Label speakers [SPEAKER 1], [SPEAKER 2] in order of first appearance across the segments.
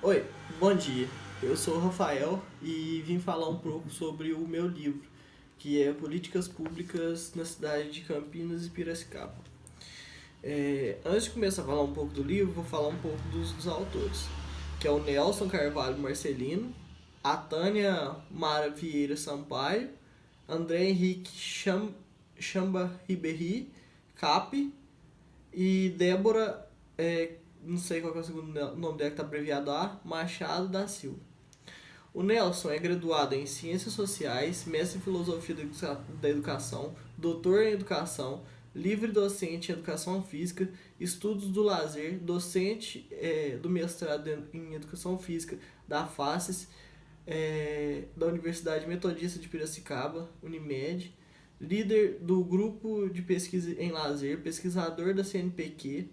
[SPEAKER 1] Oi, bom dia. Eu sou o Rafael e vim falar um pouco sobre o meu livro, que é Políticas Públicas na cidade de Campinas e Piracicaba. Antes de começar a falar um pouco do livro, vou falar um pouco dos autores, que é o Nelson Carvalho Marcelino, a Tânia Mara Vieira Sampaio, André Henrique Chamba Ribéry Cap e Débora, não sei qual é o segundo nome dela que está abreviado a, Machado da Silva. O Nelson é graduado em Ciências Sociais, mestre em Filosofia da Educação, doutor em Educação, livre docente em Educação Física, estudos do lazer, docente do mestrado em Educação Física da FACES, da Universidade Metodista de Piracicaba, Unimed, líder do grupo de pesquisa em lazer, pesquisador da CNPq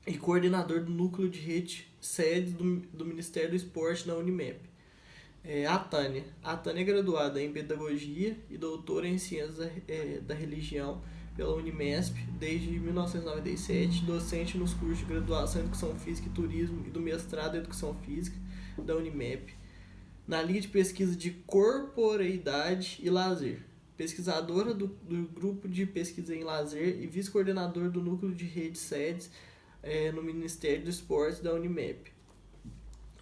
[SPEAKER 1] e coordenador do núcleo de rede sede do Ministério do Esporte na Unimep. A Tânia. A Tânia é graduada em Pedagogia e doutora em Ciências da Religião pela Unimesp desde 1997, docente nos cursos de graduação em Educação Física e Turismo e do mestrado em Educação Física da Unimep, na linha de pesquisa de corporeidade e lazer, pesquisadora do grupo de pesquisa em lazer e vice-coordenadora do núcleo de rede sedes no Ministério do Esporte da Unimep.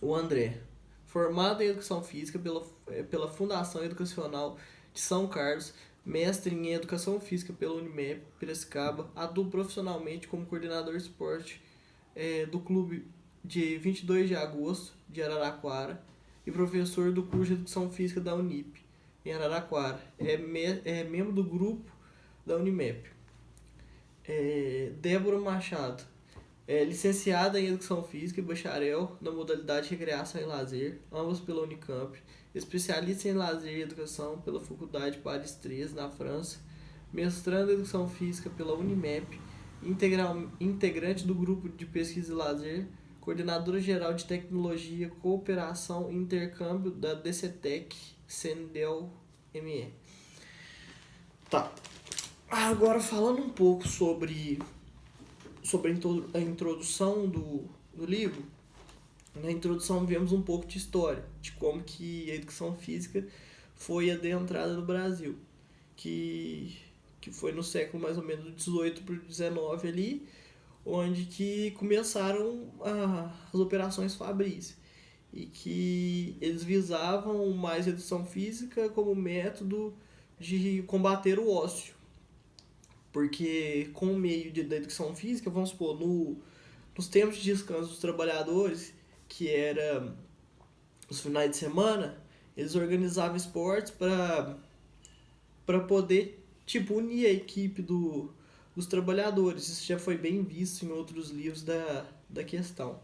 [SPEAKER 1] O André, formado em Educação Física pela Fundação Educacional de São Carlos, mestre em Educação Física pela Unimep Piracicaba, atua profissionalmente como coordenador de esporte do Clube de 22 de Agosto de Araraquara e professor do curso de Educação Física da Unip, em Araraquara. É membro do grupo da Unimep. Débora Machado, licenciada em Educação Física e bacharel na modalidade Recreação e Lazer, ambos pela Unicamp, especialista em Lazer e Educação pela Faculdade Paris 3, na França, mestrando em Educação Física pela Unimep, integrante do grupo de pesquisa e lazer, coordenadora geral de tecnologia, cooperação e intercâmbio da DCTEC, Sendel ME. Tá. Agora falando um pouco sobre a introdução do livro. Na introdução vemos um pouco de história, de como que a educação física foi adentrada no Brasil, que foi no século mais ou menos 18 para 19 ali, onde que começaram as operações fabris e que eles visavam mais a educação física como método de combater o ócio. Porque com o meio da educação física, vamos supor, nos tempos de descanso dos trabalhadores, que era os finais de semana, eles organizavam esportes para poder unir a equipe dos trabalhadores. Isso já foi bem visto em outros livros da questão.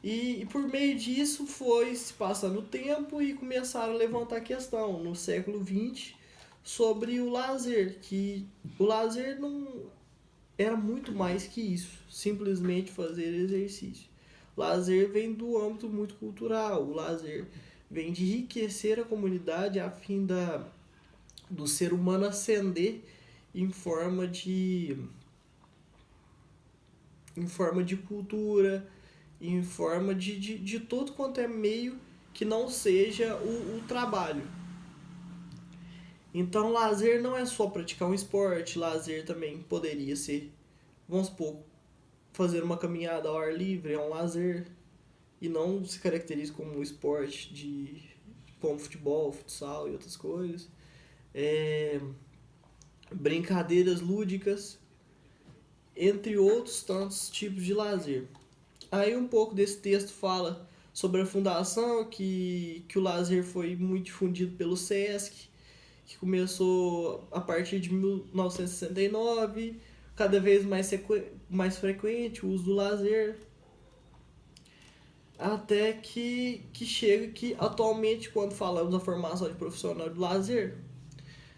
[SPEAKER 1] E por meio disso foi se passando o tempo e começaram a levantar a questão no século XX sobre o lazer, que o lazer não era muito mais que isso, simplesmente fazer exercício. O lazer vem do âmbito muito cultural, o lazer vem de enriquecer a comunidade a fim do ser humano ascender em forma de cultura, em forma de todo quanto é meio que não seja o trabalho. Então, lazer não é só praticar um esporte, lazer também poderia ser, vamos supor, fazer uma caminhada ao ar livre, é um lazer, e não se caracteriza como um esporte como futebol, futsal e outras coisas. Brincadeiras lúdicas, entre outros tantos tipos de lazer. Aí um pouco desse texto fala sobre a fundação, que o lazer foi muito difundido pelo SESC, que começou a partir de 1969, cada vez mais frequente o uso do lazer, até que chega que atualmente, quando falamos da formação de profissional de lazer,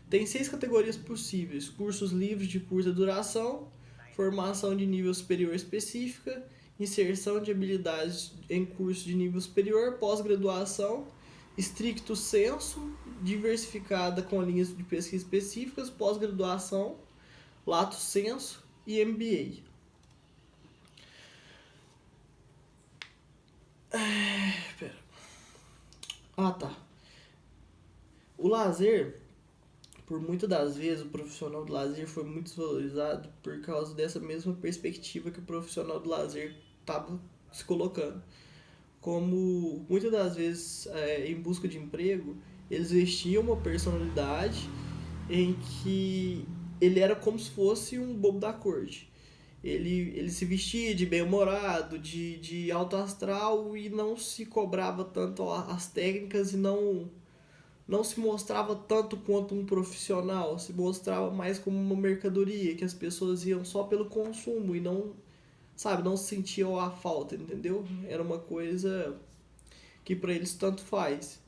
[SPEAKER 1] tem 6 categorias possíveis: cursos livres de curta duração, formação de nível superior específica, inserção de habilidades em curso de nível superior, pós-graduação, stricto sensu, diversificada com linhas de pesquisa específicas, pós-graduação, lato sensu e MBA. Ah, tá. O lazer, por muitas das vezes, o profissional do lazer foi muito desvalorizado por causa dessa mesma perspectiva que o profissional do lazer estava se colocando. Como muitas das vezes, em busca de emprego, eles vestiam uma personalidade em que ele era como se fosse um bobo da corte. Ele se vestia de bem-humorado, de alto astral e não se cobrava tanto as técnicas e não se mostrava tanto quanto um profissional, se mostrava mais como uma mercadoria, que as pessoas iam só pelo consumo e não, sabe, não sentiam a falta, entendeu? Era uma coisa que para eles tanto faz.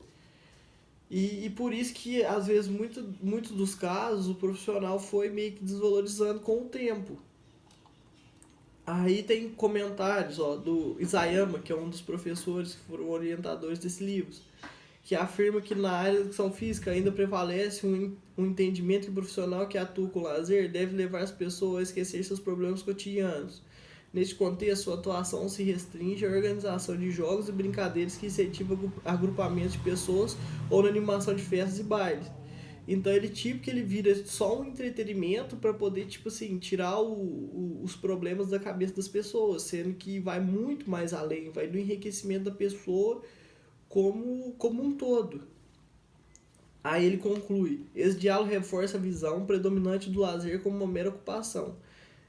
[SPEAKER 1] E por isso que, às vezes, muitos dos casos, o profissional foi meio que desvalorizando com o tempo. Aí tem comentários do Isayama, que é um dos professores que foram orientadores desses livros, que afirma que na área da educação física ainda prevalece um entendimento que o profissional que atua com lazer deve levar as pessoas a esquecer seus problemas cotidianos. Neste contexto, sua atuação se restringe à organização de jogos e brincadeiras que incentivam agrupamentos de pessoas ou na animação de festas e bailes. Então ele vira só um entretenimento para poder, tipo assim, tirar os problemas da cabeça das pessoas, sendo que vai muito mais além, vai do enriquecimento da pessoa como um todo. Aí ele conclui: esse diálogo reforça a visão predominante do lazer como uma mera ocupação,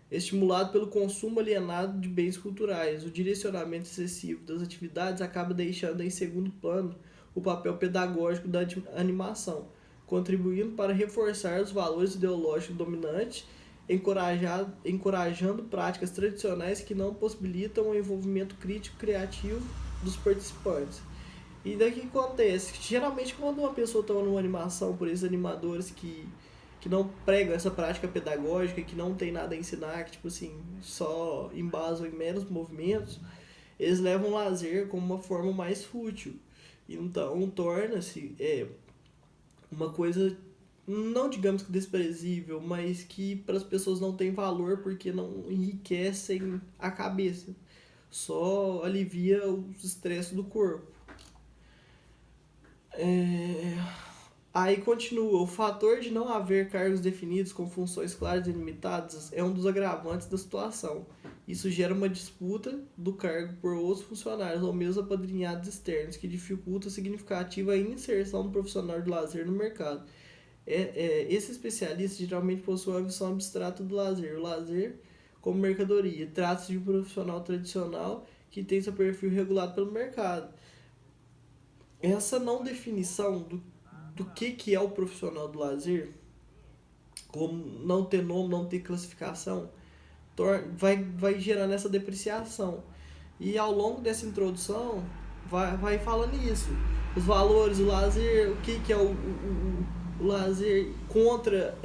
[SPEAKER 1] estimulado pelo consumo alienado de bens culturais. O direcionamento excessivo das atividades acaba deixando em segundo plano o papel pedagógico da animação, contribuindo para reforçar os valores ideológicos dominantes, encorajando práticas tradicionais que não possibilitam o envolvimento crítico criativo dos participantes. E daí o que acontece? Geralmente quando uma pessoa está numa animação por esses animadores que não pregam essa prática pedagógica, que não tem nada a ensinar, que tipo assim, só embasam em meros movimentos, eles levam o lazer como uma forma mais fútil. Então torna-se uma coisa, não digamos que desprezível, mas que para as pessoas não tem valor porque não enriquecem a cabeça. Só alivia os estresses do corpo. É... Aí continua, o fator de não haver cargos definidos com funções claras e limitadas é um dos agravantes da situação. Isso gera uma disputa do cargo por outros funcionários ou mesmo apadrinhados externos, que dificulta a significativa inserção do profissional de lazer no mercado. Esse especialista geralmente possui uma visão abstrata do lazer. O lazer como mercadoria. Trata-se de um profissional tradicional que tem seu perfil regulado pelo mercado. Essa não definição do que é o profissional do lazer, como não ter nome, não ter classificação, vai gerando essa depreciação. E ao longo dessa introdução, vai falando isso. Os valores, o lazer, o que é o lazer contra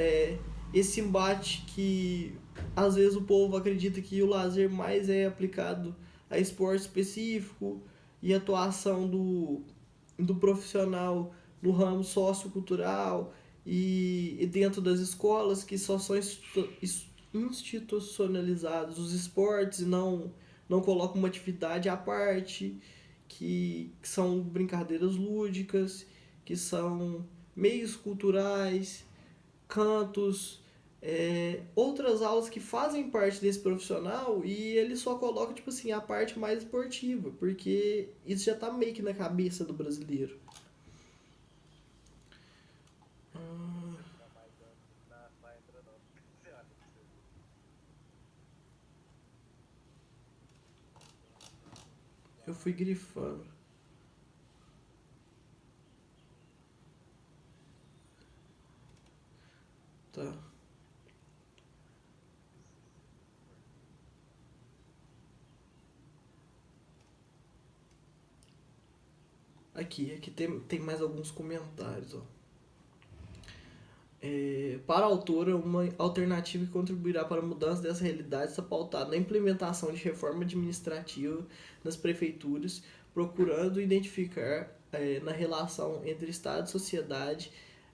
[SPEAKER 1] esse embate que às vezes o povo acredita que o lazer mais é aplicado a esporte específico e atuação do profissional no ramo sociocultural e dentro das escolas que só são institucionalizados os esportes e não colocam uma atividade à parte, que são brincadeiras lúdicas, que são meios culturais, cantos, outras aulas que fazem parte desse profissional e ele só coloca, tipo assim, a parte mais esportiva, porque isso já tá meio que na cabeça do brasileiro. Eu fui grifando. Tá. Aqui tem mais alguns comentários, ó. Para a autora, uma alternativa que contribuirá para a mudança dessa realidade está pautada na implementação de reforma administrativa nas prefeituras, procurando identificar na relação entre Estado e sociedade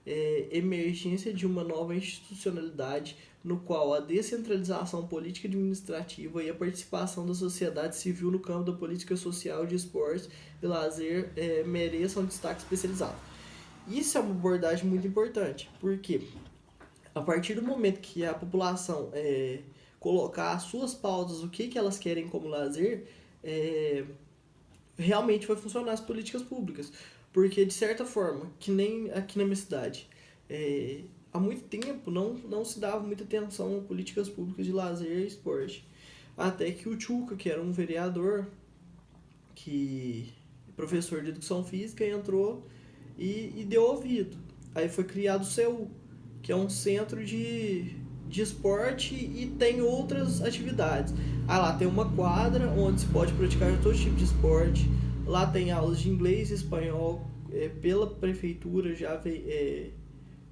[SPEAKER 1] emergência de uma nova institucionalidade no qual a descentralização política e administrativa e a participação da sociedade civil no campo da política social, de esporte e lazer mereçam destaque especializado. Isso é uma abordagem muito importante, porque a partir do momento que a população colocar as suas pautas, o que elas querem como lazer, realmente vai funcionar as políticas públicas. Porque, de certa forma, que nem aqui na minha cidade, há muito tempo não se dava muita atenção a políticas públicas de lazer e esporte. Até que o Tchuca, que era um vereador, professor de educação física, entrou e deu ouvido. Aí foi criado o CEU, que é um centro de esporte e tem outras atividades. Aí lá tem uma quadra onde se pode praticar todo tipo de esporte. Lá tem aulas de inglês e espanhol pela prefeitura,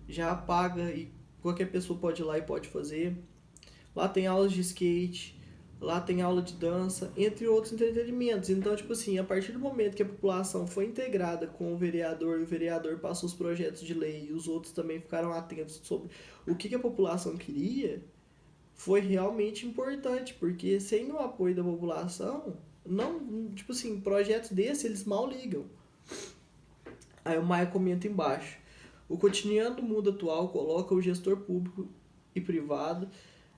[SPEAKER 1] já paga e qualquer pessoa pode ir lá e pode fazer. Lá tem aulas de skate, lá tem aula de dança, entre outros entretenimentos. Então, tipo assim, a partir do momento que a população foi integrada com o vereador e o vereador passou os projetos de lei e os outros também ficaram atentos sobre o que a população queria, foi realmente importante, porque sem o apoio da população, não, tipo assim, projetos desses eles mal ligam. Aí o Maia comenta embaixo: o cotidiano do mundo atual coloca o gestor público e privado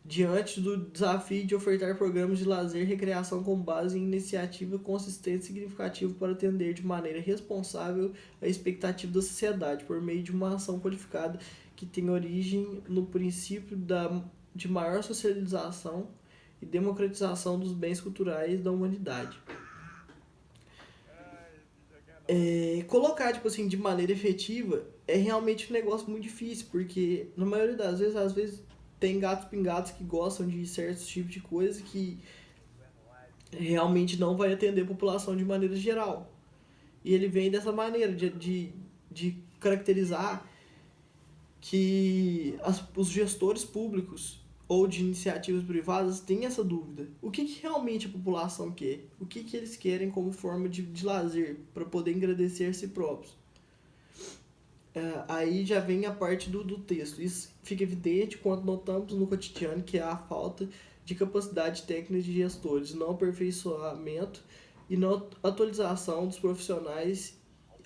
[SPEAKER 1] diante do desafio de ofertar programas de lazer e recreação com base em iniciativa consistente e significativa para atender de maneira responsável a expectativa da sociedade, por meio de uma ação qualificada que tem origem no princípio de maior socialização e democratização dos bens culturais da humanidade. Colocar, tipo assim, de maneira efetiva é realmente um negócio muito difícil, porque na maioria das vezes, às vezes tem gatos pingados que gostam de certos tipos de coisa que realmente não vai atender a população de maneira geral. E ele vem dessa maneira de caracterizar que os gestores públicos ou de iniciativas privadas têm essa dúvida. O que realmente a população quer? O que eles querem como forma de lazer para poder engrandecer a si próprios? Aí já vem a parte do texto. Isso fica evidente quando notamos no cotidiano que há a falta de capacidade técnica de gestores, não aperfeiçoamento e não atualização dos profissionais,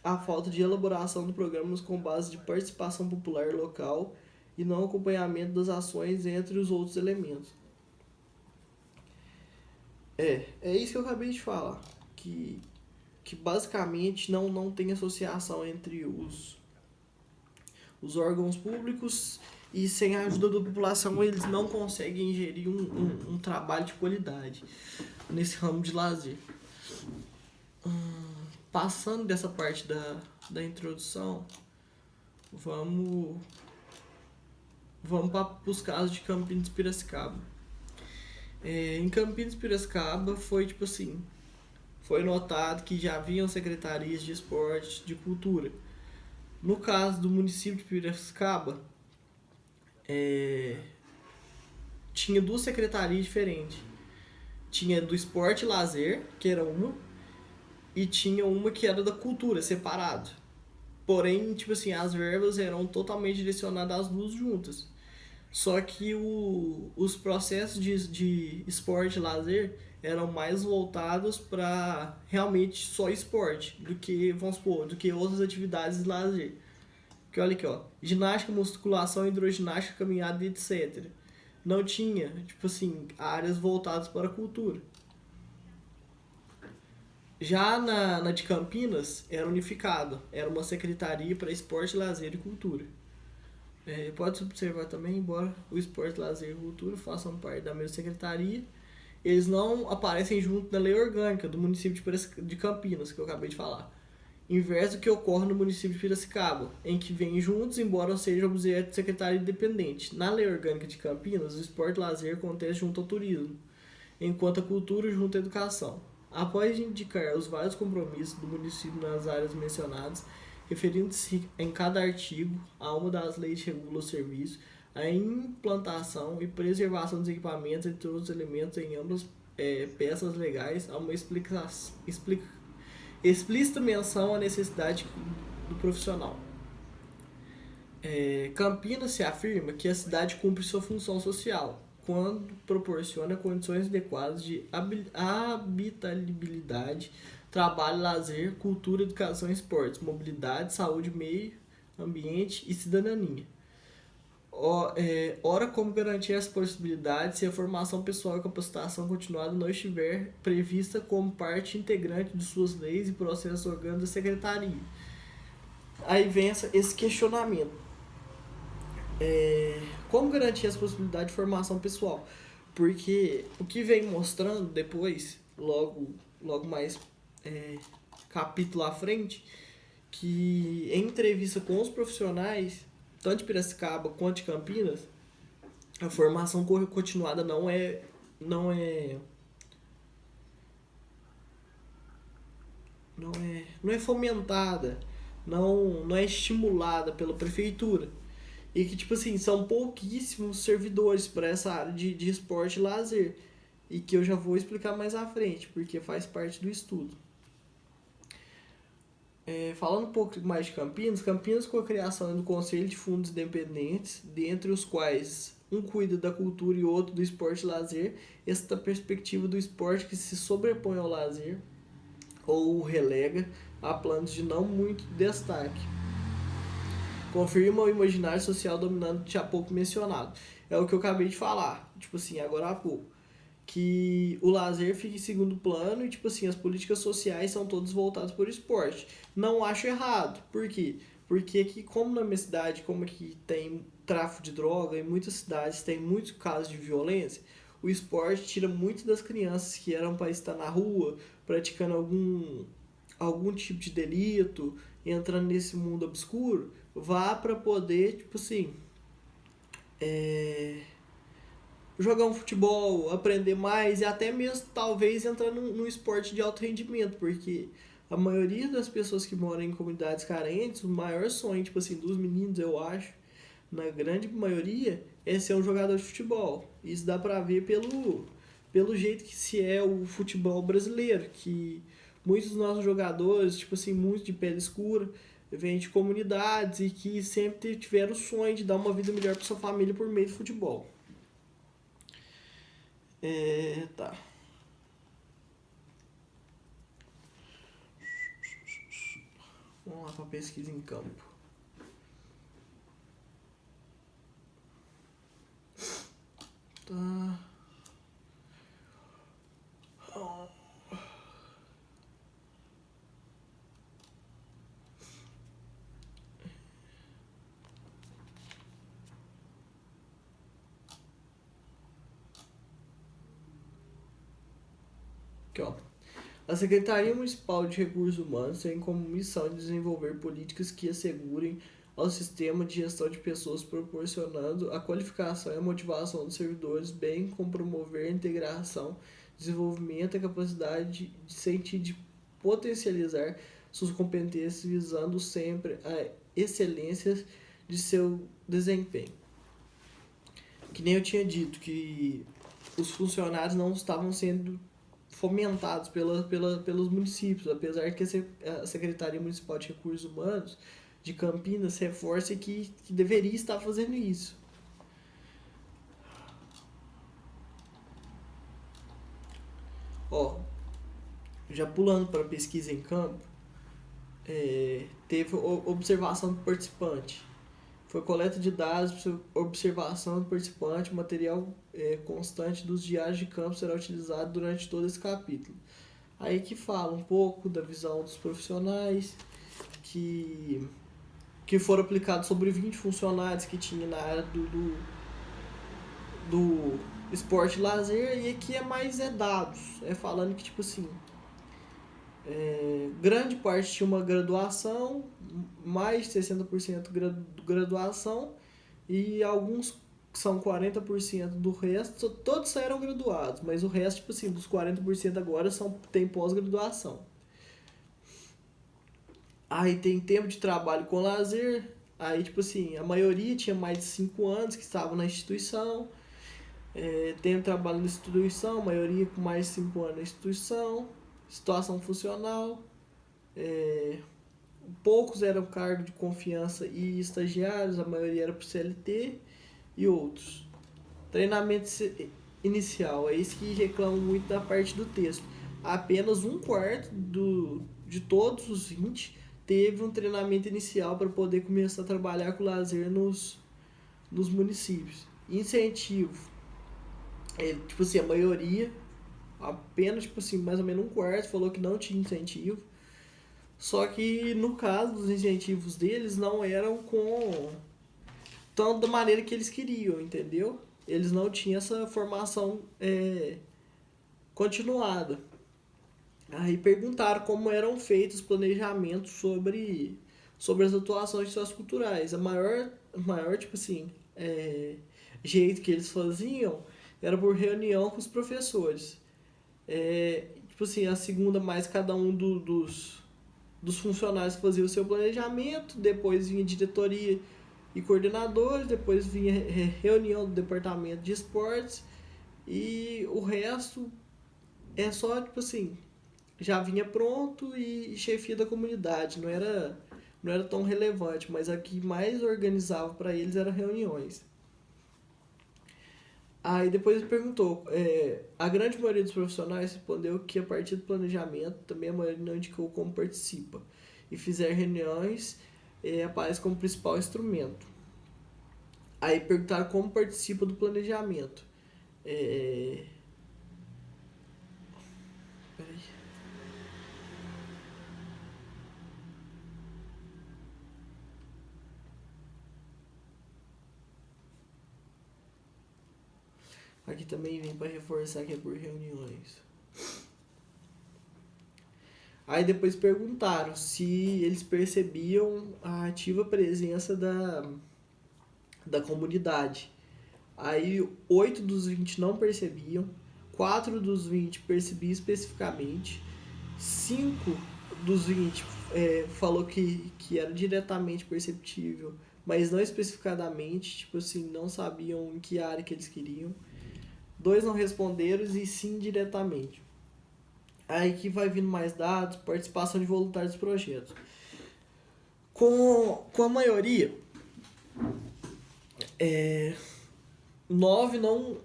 [SPEAKER 1] a falta de elaboração de programas com base de participação popular local e não acompanhamento das ações entre os outros elementos. É isso que eu acabei de falar, que basicamente não tem associação entre os órgãos públicos, e sem a ajuda da população eles não conseguem gerir um trabalho de qualidade nesse ramo de lazer. Passando dessa parte da introdução, vamos para os casos de Campinas e Piracicaba. Em Campinas e Piracicaba foi tipo assim, foi notado que já haviam secretarias de esporte, de cultura. No caso do município de Piracicaba, tinha duas secretarias diferentes. Tinha do esporte e lazer, que era uma, e tinha uma que era da cultura, separado. Porém, tipo assim, as verbas eram totalmente direcionadas às duas juntas. Só que os processos de esporte e lazer eram mais voltados para realmente só esporte, do que, vamos supor, do que outras atividades de lazer. Porque olha aqui, ó, ginástica, musculação, hidroginástica, caminhada e etc. Não tinha, tipo assim, áreas voltadas para a cultura. Já na de Campinas, era unificado. Era uma secretaria para esporte, lazer e cultura. Pode-se observar também, embora o esporte, lazer e cultura façam parte da mesma secretaria, eles não aparecem junto na lei orgânica do município de Campinas, que eu acabei de falar. Inverso do que ocorre no município de Piracicaba, em que vêm juntos, embora sejam objeto de secretaria independente. Na lei orgânica de Campinas, o esporte e lazer acontece junto ao turismo, enquanto a cultura junto à educação. Após indicar os vários compromissos do município nas áreas mencionadas, referindo-se em cada artigo a uma das leis que regula o serviço, a implantação e preservação dos equipamentos, entre outros elementos em ambas peças legais, há uma explícita menção à necessidade do profissional. Campinas se afirma que a cidade cumpre sua função social quando proporciona condições adequadas de habitabilidade, trabalho, lazer, cultura, educação e esportes, mobilidade, saúde, meio ambiente e cidadania. Ora, como garantir essa possibilidade se a formação pessoal e capacitação continuada não estiver prevista como parte integrante de suas leis e processos orgânicos da secretaria? Aí vem esse questionamento. Como garantir essa possibilidade de formação pessoal? Porque o que vem mostrando depois, logo mais capítulo à frente, que em entrevista com os profissionais, tanto de Piracicaba quanto de Campinas, a formação continuada não é fomentada, não é estimulada pela prefeitura. E que, tipo assim, são pouquíssimos servidores para essa área de esporte e lazer. E que eu já vou explicar mais à frente, porque faz parte do estudo. Falando um pouco mais de Campinas com a criação do Conselho de Fundos Independentes, dentre os quais um cuida da cultura e outro do esporte e lazer, esta perspectiva do esporte que se sobrepõe ao lazer ou o relega a planos de não muito destaque. Confirma o imaginário social dominante há pouco mencionado. É o que eu acabei de falar, tipo assim, agora há pouco. Que o lazer fica em segundo plano e, tipo assim, as políticas sociais são todas voltadas para o esporte. Não acho errado. Por quê? Porque aqui, como na minha cidade, como aqui tem tráfico de droga, em muitas cidades tem muitos casos de violência, o esporte tira muito das crianças que eram para estar na rua, praticando algum tipo de delito, entrando nesse mundo obscuro, vá para poder, tipo assim, jogar um futebol, aprender mais e até mesmo talvez entrar num esporte de alto rendimento, porque a maioria das pessoas que moram em comunidades carentes, o maior sonho, tipo assim, dos meninos, eu acho, na grande maioria, é ser um jogador de futebol. Isso dá pra ver pelo jeito que se é o futebol brasileiro, que muitos dos nossos jogadores, tipo assim, muitos de pele escura, vêm de comunidades e que sempre tiveram o sonho de dar uma vida melhor para sua família por meio do futebol. Tá. Vamos lá para pesquisa em campo. Tá. Aqui, ó. A Secretaria Municipal de Recursos Humanos tem como missão de desenvolver políticas que assegurem ao sistema de gestão de pessoas, proporcionando a qualificação e a motivação dos servidores, bem como promover a integração, desenvolvimento e a capacidade de sentir de potencializar suas competências, visando sempre a excelência de seu desempenho. Que nem eu tinha dito, que os funcionários não estavam sendo fomentados pelos municípios, apesar que a Secretaria Municipal de Recursos Humanos de Campinas reforça que deveria estar fazendo isso. Ó, já pulando para pesquisa em campo, teve observação do participante. Foi coleta de dados, observação do participante, material constante dos diários de campo será utilizado durante todo esse capítulo. Aí que fala um pouco da visão dos profissionais, que foram aplicados sobre 20 funcionários que tinha na área do esporte e lazer, e aqui é mais dados, falando que tipo assim, grande parte tinha uma graduação, mais de 60% graduação, e alguns são 40% do resto, todos eram graduados, mas o resto, tipo assim, dos 40% agora tem pós-graduação. Aí tem tempo de trabalho com lazer, aí tipo assim, a maioria tinha mais de 5 anos que estavam na instituição, tempo de trabalho na instituição, a maioria com mais de 5 anos na instituição, situação funcional, poucos eram cargo de confiança e estagiários, a maioria era por CLT e outros. Treinamento inicial, é isso que reclamam muito da parte do texto. Apenas um quarto de todos os 20 teve um treinamento inicial para poder começar a trabalhar com lazer nos municípios. Incentivo, tipo assim, a maioria, apenas tipo assim, mais ou menos um quarto falou que não tinha incentivo. Só que no caso dos incentivos deles não eram com tanto da maneira que eles queriam, entendeu? Eles não tinham essa formação continuada. Aí perguntaram como eram feitos os planejamentos sobre as atuações socioculturais. A maior tipo assim, jeito que eles faziam era por reunião com os professores. Tipo assim, a segunda mais cada um dos funcionários fazia o seu planejamento, depois vinha diretoria e coordenadores, depois vinha reunião do departamento de esportes e o resto é só, tipo assim, já vinha pronto e chefia da comunidade, não era tão relevante, mas a que mais organizava para eles era reuniões. Aí depois ele perguntou, a grande maioria dos profissionais respondeu que a partir do planejamento, também a maioria não indicou como participa, e fizer reuniões, aparece como principal instrumento. Aí perguntaram como participa do planejamento. É... Peraí. Aqui também vem para reforçar que é por reuniões. Aí depois perguntaram se eles percebiam a ativa presença da comunidade. Aí 8 dos 20 não percebiam, 4 dos 20 percebiam especificamente, 5 dos 20 falou que era diretamente perceptível, mas não especificadamente, tipo assim, não sabiam em que área que eles queriam. 2 não responderam e sim diretamente. Aí que vai vindo mais dados, participação de voluntários dos projetos. Com a maioria, 9 não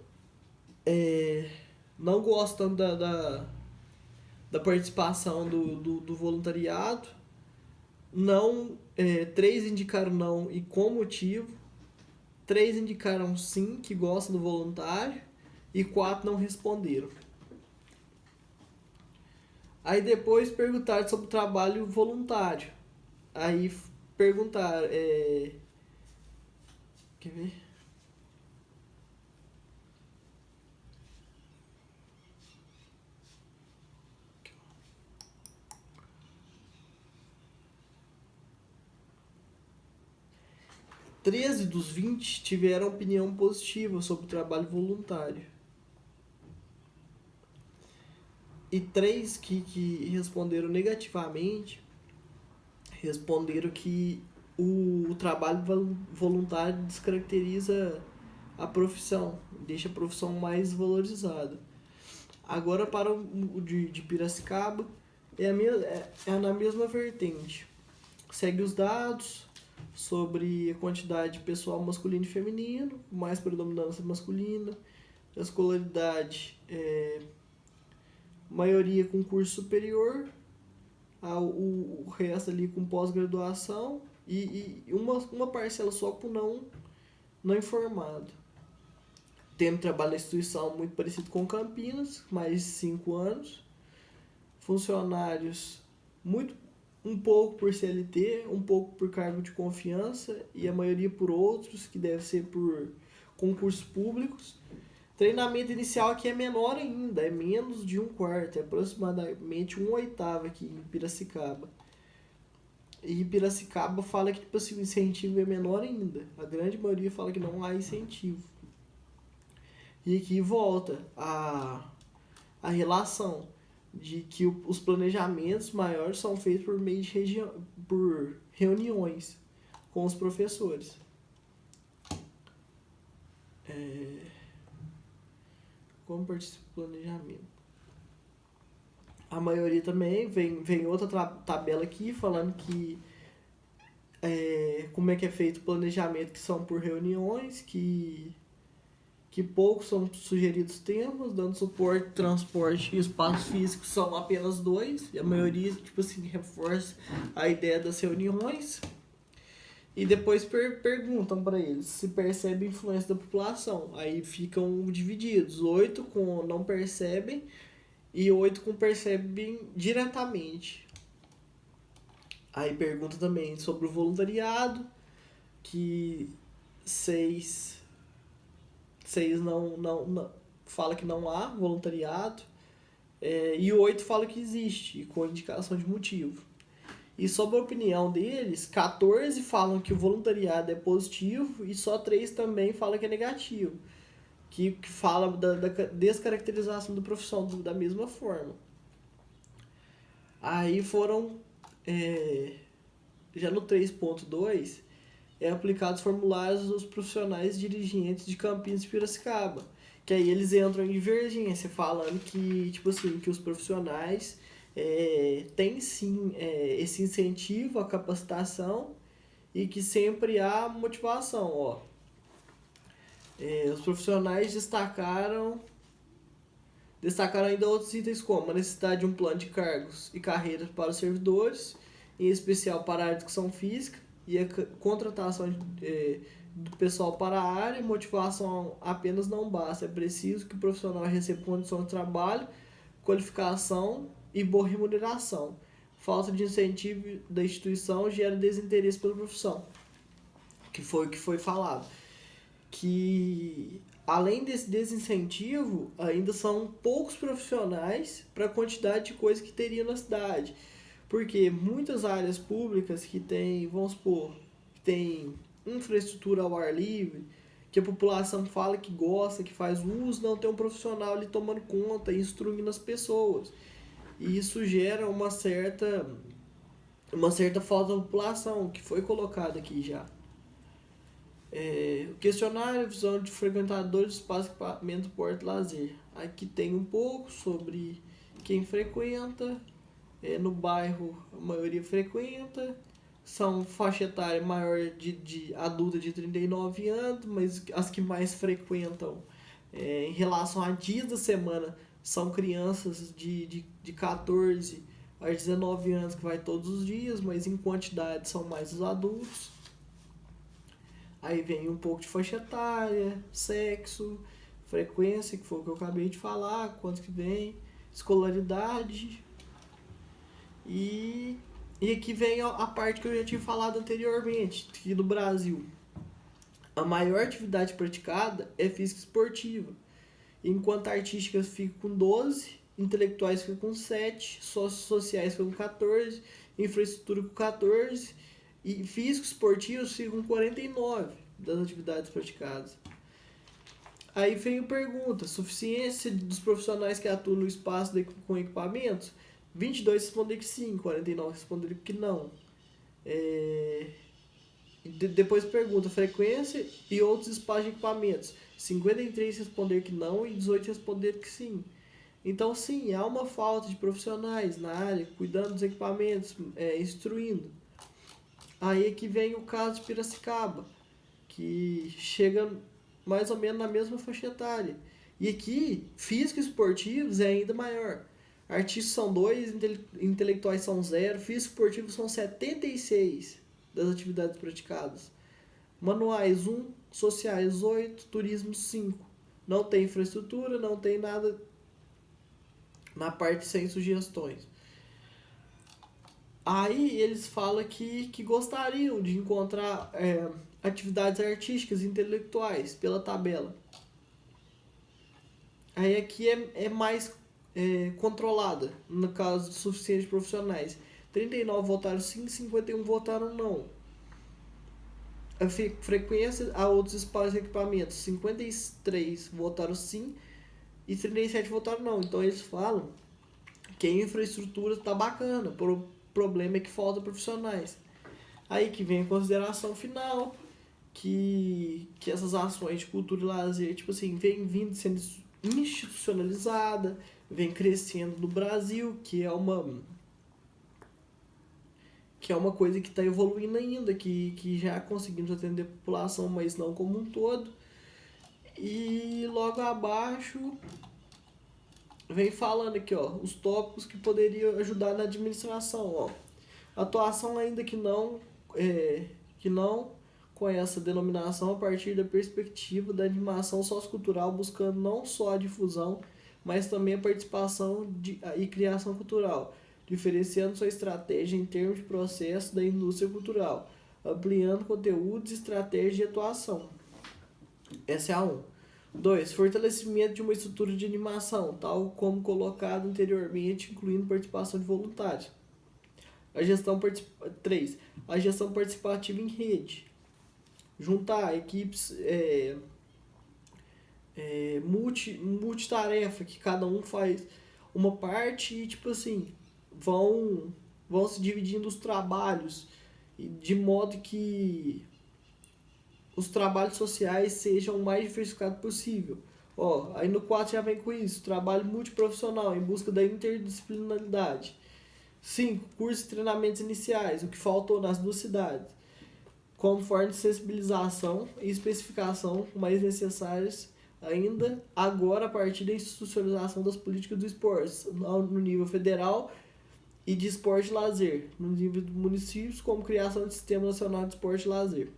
[SPEAKER 1] gostam da participação do voluntariado. Não, 3 indicaram não e com motivo. 3 indicaram sim, que gostam do voluntário. E 4 não responderam. Aí depois perguntaram sobre o trabalho voluntário. Aí perguntaram, quer ver? 13 dos 20 tiveram opinião positiva sobre o trabalho voluntário. E 3 que responderam negativamente responderam que o trabalho voluntário descaracteriza a profissão, deixa a profissão mais valorizada. Agora para o de Piracicaba, é na mesma vertente. Segue os dados sobre a quantidade de pessoal masculino e feminino, mais predominância masculina, a escolaridade, maioria com curso superior, o resto ali com pós-graduação e uma parcela só com não informado. Tempo de trabalho na instituição muito parecido com Campinas, mais 5 anos. Funcionários um pouco por CLT, um pouco por cargo de confiança e a maioria por outros, que deve ser por concursos públicos. Treinamento inicial aqui é menor ainda, é menos de um quarto, é aproximadamente 1/8 aqui em Piracicaba. E Piracicaba fala que tipo assim, o incentivo é menor ainda. A grande maioria fala que não há incentivo. E aqui volta a relação de que os planejamentos maiores são feitos por meio de por reuniões com os professores. Como participa do planejamento? A maioria também vem outra tabela aqui falando que como é que é feito o planejamento, que são por reuniões, que poucos são sugeridos temas, dando suporte, transporte e espaço físico são apenas dois, e a maioria, tipo assim, reforça a ideia das reuniões. E depois perguntam para eles se percebe influência da população. Aí ficam divididos, 8 com não percebem e 8 com percebem diretamente. Aí pergunta também sobre o voluntariado, que 6 não fala que não há voluntariado, e 8 fala que existe, com indicação de motivo. E sobre a opinião deles, 14 falam que o voluntariado é positivo e só 3 também falam que é negativo. Que fala da descaracterização da profissão da mesma forma. Aí foram, já no 3.2, aplicados formulários dos profissionais dirigentes de Campinas e Piracicaba. Que aí eles entram em divergência, falando que, tipo assim, que os profissionais têm sim esse incentivo à capacitação e que sempre há motivação. Ó. Os profissionais destacaram ainda outros itens como a necessidade de um plano de cargos e carreiras para os servidores, em especial para a educação física, e a contratação do pessoal para a área. Motivação apenas não basta, é preciso que o profissional receba condições de trabalho, qualificação e boa remuneração. Falta de incentivo da instituição gera desinteresse pela profissão, que foi o que foi falado. Que além desse desincentivo, ainda são poucos profissionais para a quantidade de coisa que teria na cidade. Porque muitas áreas públicas que tem, vamos supor, que tem infraestrutura ao ar livre, que a população fala que gosta, que faz uso, não tem um profissional ali tomando conta e instruindo as pessoas. E isso gera uma certa falta da população, que foi colocado aqui já. O questionário, visão de frequentadores, espaço, equipamento, porta e lazer. Aqui tem um pouco sobre quem frequenta. No bairro, a maioria frequenta. São faixa etária maior de adulta de 39 anos, mas as que mais frequentam em relação a dias da semana são crianças de 14 a 19 anos que vai todos os dias, mas em quantidade são mais os adultos. Aí vem um pouco de faixa etária, sexo, frequência, que foi o que eu acabei de falar, quanto que vem, escolaridade. E aqui vem a parte que eu já tinha falado anteriormente, que no Brasil a maior atividade praticada é física esportiva, enquanto a artística fica com 12, intelectuais fica com 7, sociais fica com 14, infraestrutura com 14 e físicos esportivos ficam com 49 das atividades praticadas. Aí vem a pergunta, suficiência dos profissionais que atuam no espaço com equipamentos? 22 responderam que sim, 49 responderam que não. Depois pergunta, frequência e outros espaços de equipamentos. 53 responderam que não e 18 responderam que sim. Então, sim, há uma falta de profissionais na área, cuidando dos equipamentos, instruindo. Aí aqui vem o caso de Piracicaba, que chega mais ou menos na mesma faixa etária. E aqui, físicos esportivos é ainda maior. Artistas são 2, intelectuais são 0, físicos esportivos são 76 das atividades praticadas. Manuais 1, sociais 8, turismo 5. Não tem infraestrutura, não tem nada na parte sem sugestões. Aí eles falam que gostariam de encontrar atividades artísticas e intelectuais pela tabela. Aí aqui é mais controlada, no caso de suficientes profissionais. 39 votaram sim, 51 votaram não. A frequência a outros espaços e equipamentos, 53 votaram sim e 37 votaram não. Então eles falam que a infraestrutura está bacana, o problema é que falta profissionais. Aí que vem a consideração final, que essas ações de cultura e lazer, tipo assim, vem vindo sendo institucionalizada, vem crescendo no Brasil, que que é uma coisa que está evoluindo ainda, que já conseguimos atender a população, mas não como um todo. E logo abaixo vem falando aqui, ó, os tópicos que poderiam ajudar na administração, ó. Atuação ainda que não com essa denominação a partir da perspectiva da animação sociocultural, buscando não só a difusão, mas também a participação e criação cultural, diferenciando sua estratégia em termos de processo da indústria cultural, ampliando conteúdos e estratégias de atuação. Essa é a 1. 2. Fortalecimento de uma estrutura de animação, tal como colocado anteriormente, incluindo participação de voluntários. 3. A gestão participativa em rede. Juntar equipes multitarefa, que cada um faz uma parte e, tipo assim, vão se dividindo os trabalhos de modo que os trabalhos sociais sejam o mais diversificados possível. Ó, aí no 4 já vem com isso, trabalho multiprofissional em busca da interdisciplinaridade. 5. Cursos e treinamentos iniciais, o que faltou nas duas cidades, como forma de sensibilização e especificação mais necessárias ainda agora a partir da institucionalização das políticas do esporte no nível federal e de esporte e lazer, no nível dos municípios, como criação de Sistema Nacional de Esporte e Lazer.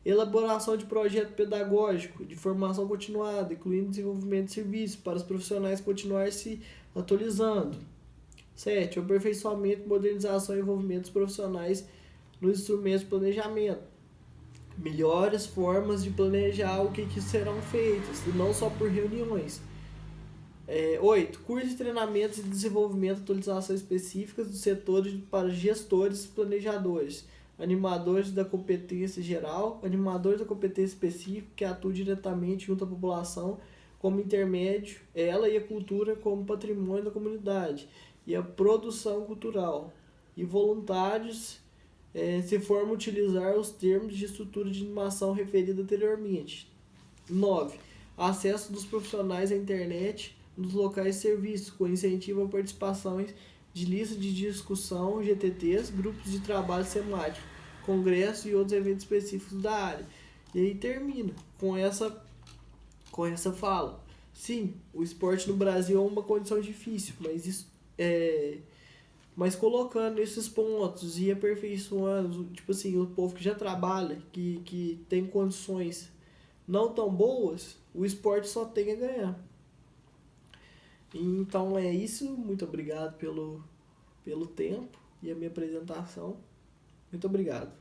[SPEAKER 1] Elaboração de projeto pedagógico de formação continuada, incluindo desenvolvimento de serviços para os profissionais continuar se atualizando. 7. Aperfeiçoamento, modernização e envolvimento dos profissionais nos instrumentos de planejamento. Melhores formas de planejar o que serão feitas, e não só por reuniões. 8. Cursos de treinamentos e desenvolvimento, atualizações específicas dos setores para gestores e planejadores, animadores da competência geral, animadores da competência específica que atuam diretamente junto à população como intermédio, ela e a cultura como patrimônio da comunidade, e a produção cultural, e voluntários se formam utilizar os termos de estrutura de animação referida anteriormente. 9. Acesso dos profissionais à internet nos locais de serviço, com incentivo a participações de listas de discussão, GTTs, grupos de trabalho temáticos, congressos e outros eventos específicos da área. E aí termina com essa fala. Sim, o esporte no Brasil é uma condição difícil, mas colocando esses pontos e aperfeiçoando, tipo assim, o povo que já trabalha, que tem condições não tão boas, o esporte só tem a ganhar. Então é isso, muito obrigado pelo tempo e a minha apresentação. Muito obrigado.